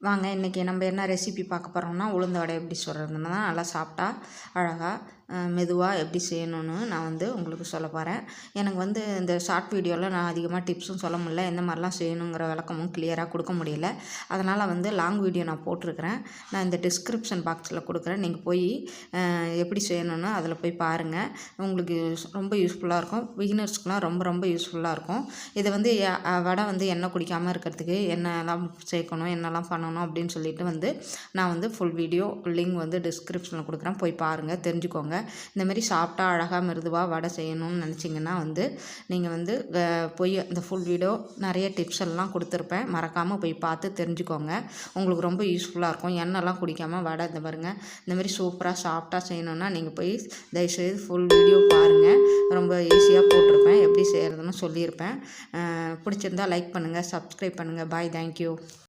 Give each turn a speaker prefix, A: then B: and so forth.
A: வாங்க இன்றைக்கி நம்ம என்ன ரெசிபி பார்க்க போகிறோம்னா உளுந்த வடை எப்படி சொல்கிறதுன்னா நல்லா சாப்பிட்டா அழகாக மெதுவாக எப்படி செய்யணும்னு நான் உங்களுக்கு சொல்ல போகிறேன். எனக்கு இந்த ஷார்ட் வீடியோவில் நான் அதிகமாக டிப்ஸும் சொல்ல முடியல, எந்த மாதிரிலாம் செய்யணுங்கிற விளக்கமும் கிளியராக கொடுக்க முடியல. அதனால் லாங் வீடியோ நான் போட்டிருக்கிறேன். நான் இந்த டிஸ்கிரிப்ஷன் பாக்ஸில் கொடுக்குறேன், நீங்கள் போய் எப்படி செய்யணும்னு அதில் போய் பாருங்கள். உங்களுக்கு ரொம்ப யூஸ்ஃபுல்லாக இருக்கும். பிகினர்ஸ்க்குலாம் ரொம்ப ரொம்ப யூஸ்ஃபுல்லாக இருக்கும். இது வடை எண்ணெய் குடிக்காமல் இருக்கிறதுக்கு என்னெல்லாம் சேர்க்கணும், என்னெல்லாம் பண்ணணும் அப்படின்னு சொல்லிட்டு நான் ஃபுல் வீடியோ லிங்க் டிஸ்கிரிப்ஷனில் கொடுக்குறேன், போய் பாருங்கள், தெரிஞ்சுக்கோங்க. இந்தமாரி சாப்பிட்டா அழகாக மிருதுவாக வடை செய்யணும்னு நினச்சிங்கன்னா நீங்கள் போய் இந்த ஃபுல் வீடியோ நிறைய டிப்ஸ் எல்லாம் கொடுத்துருப்பேன், மறக்காமல் போய் பார்த்து தெரிஞ்சுக்கோங்க. உங்களுக்கு ரொம்ப யூஸ்ஃபுல்லாக இருக்கும். எண்ணெய்லாம் குடிக்காமல் வடை பாருங்கள், இந்தமாரி சூப்பராக சாப்பிட்டா செய்யணுன்னா நீங்கள் போய் தயவுசெய்து ஃபுல் வீடியோ பாருங்கள். ரொம்ப ஈஸியாக போட்டிருப்பேன், எப்படி செய்கிறதுன்னு சொல்லியிருப்பேன். பிடிச்சிருந்தால் லைக் பண்ணுங்கள், சப்ஸ்கிரைப் பண்ணுங்கள். பாய், தேங்க்யூ.